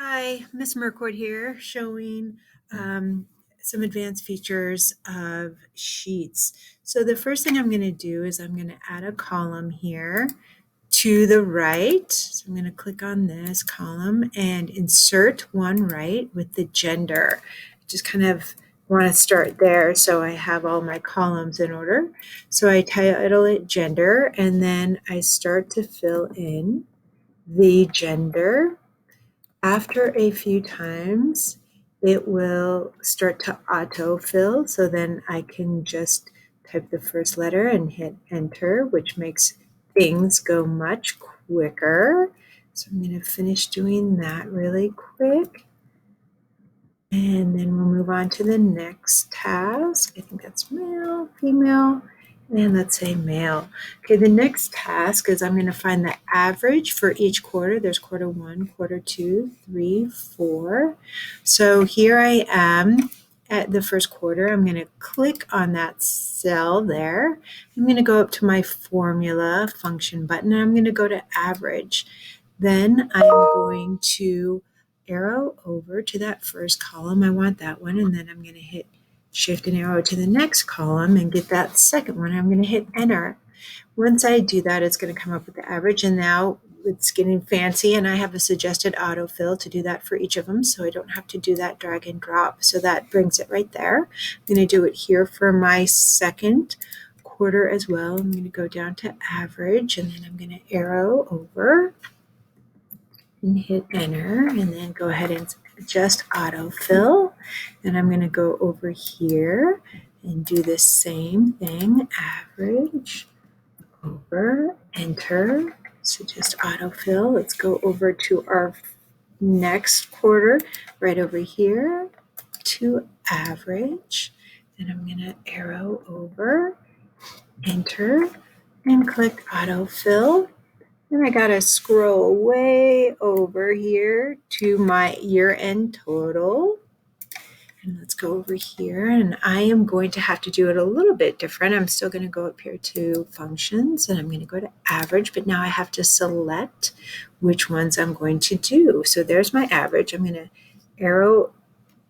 Hi, Miss Merkwood here, showing some advanced features of Sheets. So the first thing I'm going to do is I'm going to add a column here to the right. So I'm going to click on this column and insert one right with the gender. Just kind of want to start there so I have all my columns in order. So I title it gender, and then I start to fill in the gender. After a few times, it will start to autofill. So then I can just type the first letter and hit enter, which makes things go much quicker. So I'm going to finish doing that really quick. And then we'll move on to the next task. I think that's male, female, and let's say male. Okay, the next task is I'm going to find the average for each quarter. There's quarter 1, quarter 2, 3, 4. So here I am at the first quarter. I'm going to click on that cell there. I'm going to go up to my formula function button, and I'm going to go to average. Then I'm going to arrow over to that first column. I want that one, and then I'm going to hit shift and arrow to the next column and get that second one. I'm going to hit enter. Once I do that, it's going to come up with the average, and now it's getting fancy, and I have a suggested autofill to do that for each of them, so I don't have to do that drag and drop. So that brings it right there. I'm going to do it here for my second quarter as well. I'm going to go down to average, and then I'm going to arrow over and hit enter, and then go ahead and adjust autofill. And I'm going to go over here and do the same thing, average, over, enter. So just autofill. Let's go over to our next quarter, right over here to average. And I'm going to arrow over, enter, and click autofill. Then I gotta scroll way over here to my year-end total. And let's go over here, and I am going to have to do it a little bit different. I'm still going to go up here to functions, and I'm going to go to average, but now I have to select which ones I'm going to do. So there's my average. I'm going to arrow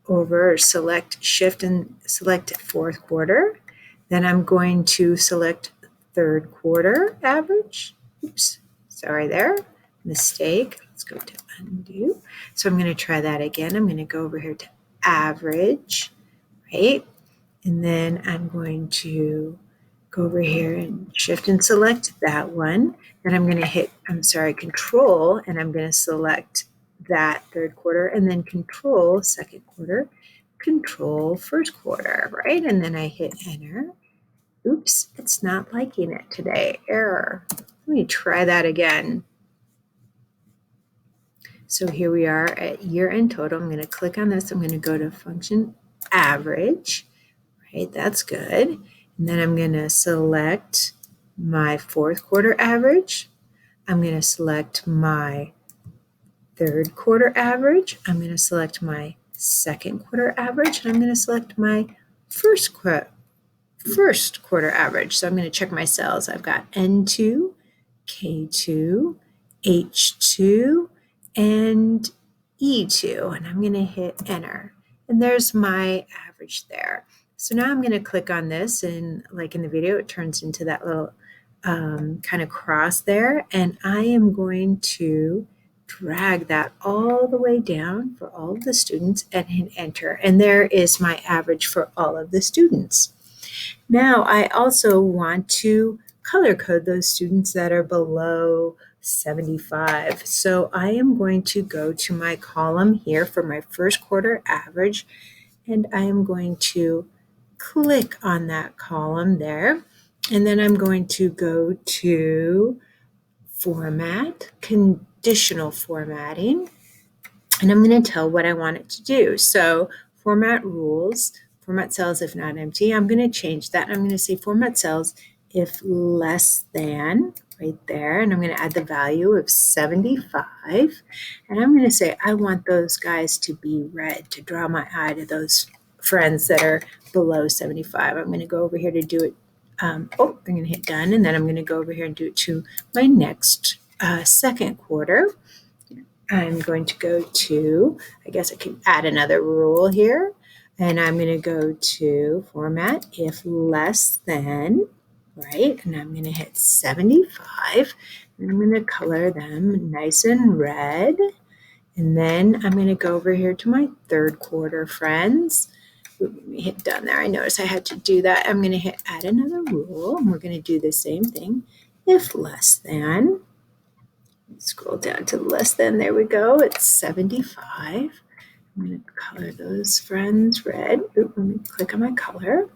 over, select shift and select fourth quarter. Then I'm going to select third quarter average. Oops. Sorry there, mistake. Let's go to undo. So I'm going to try that again. I'm going to go over here to average, right? And then I'm going to go over here and shift and select that one. Then I'm going to hit, control, and I'm going to select that third quarter, and then control second quarter, control first quarter, right? And then I hit enter. Oops, it's not liking it today. Error. Let me try that again. So here we are at year-end total. I'm going to click on this. I'm going to go to function average, right? That's good. And then I'm going to select my fourth quarter average. I'm going to select my third quarter average. I'm going to select my second quarter average. And I'm going to select my first quarter average. So I'm going to check my cells. I've got N2, K2, H2, and E2, and I'm going to hit enter. And there's my average there. So now I'm going to click on this, and like in the video, it turns into that little kind of cross there, and I am going to drag that all the way down for all of the students and hit enter. And there is my average for all of the students. Now I also want to color code those students that are below 75. So I am going to go to my column here for my first quarter average, and I am going to click on that column there. And then I'm going to go to format, conditional formatting, and I'm going to tell what I want it to do. So format rules, format cells if not empty. I'm going to change that. I'm going to say format cells if less than, right there. And I'm going to add the value of 75. And I'm going to say I want those guys to be red, to draw my eye to those friends that are below 75. I'm going to go over here to do it. I'm going to hit done. And then I'm going to go over here and do it to my next second quarter. I'm going to go to, I guess I can add another rule here. And I'm going to go to format if less than, right? And I'm going to hit 75. And I'm going to color them nice and red. And then I'm going to go over here to my third quarter friends. Let me hit done there. I noticed I had to do that. I'm going to hit add another rule, and we're going to do the same thing. If less than, scroll down to less than, there we go. It's 75. I'm going to color those friends red. Let me click on my color.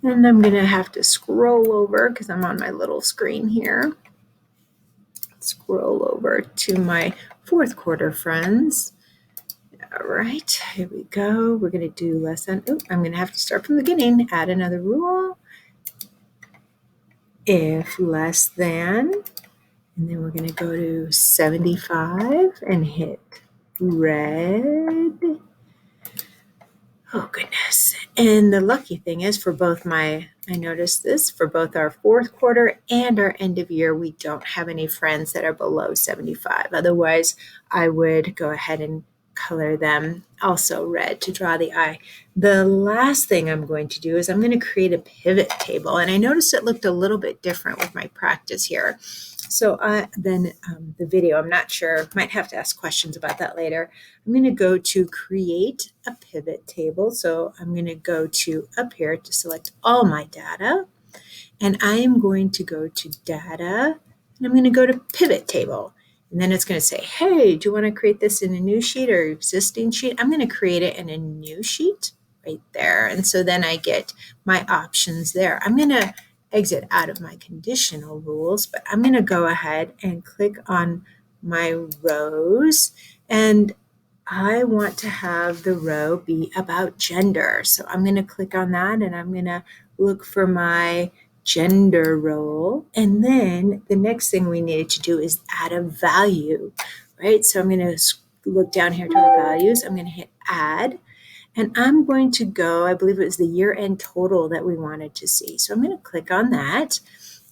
And I'm going to have to scroll over because I'm on my little screen here. Scroll over to my fourth quarter friends. All right, here we go. We're going to do less than, I'm going to have to start from the beginning. Add another rule. If less than, and then we're going to go to 75 and hit red. Oh, goodness. And the lucky thing is for both I noticed this, for both our fourth quarter and our end of year, we don't have any friends that are below 75. Otherwise, I would go ahead and color them also red to draw the eye. The last thing I'm going to do is I'm going to create a pivot table. And I noticed it looked a little bit different with my practice here. So then the video, I'm not sure, might have to ask questions about that later. I'm going to go to create a pivot table. So I'm going to go to up here to select all my data. And I am going to go to data and I'm going to go to pivot table. And then it's going to say, hey, do you want to create this in a new sheet or existing sheet? I'm going to create it in a new sheet right there. And so then I get my options there. I'm going to exit out of my conditional rules, but I'm going to go ahead and click on my rows, and I want to have the row be about gender. So I'm going to click on that and I'm going to look for my gender role. And then the next thing we needed to do is add a value, right? So I'm going to look down here to our values. I'm going to hit add. And I'm going to go, I believe it was the year-end total that we wanted to see. So I'm going to click on that.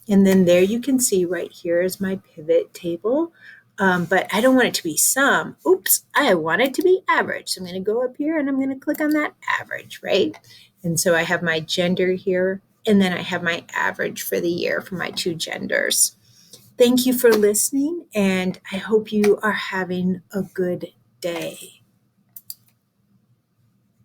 And then there you can see right here is my pivot table. But I don't want it to be sum. Oops, I want it to be average. So I'm going to go up here and I'm going to click on that average, right? And so I have my gender here, and then I have my average for the year for my two genders. Thank you for listening, and I hope you are having a good day.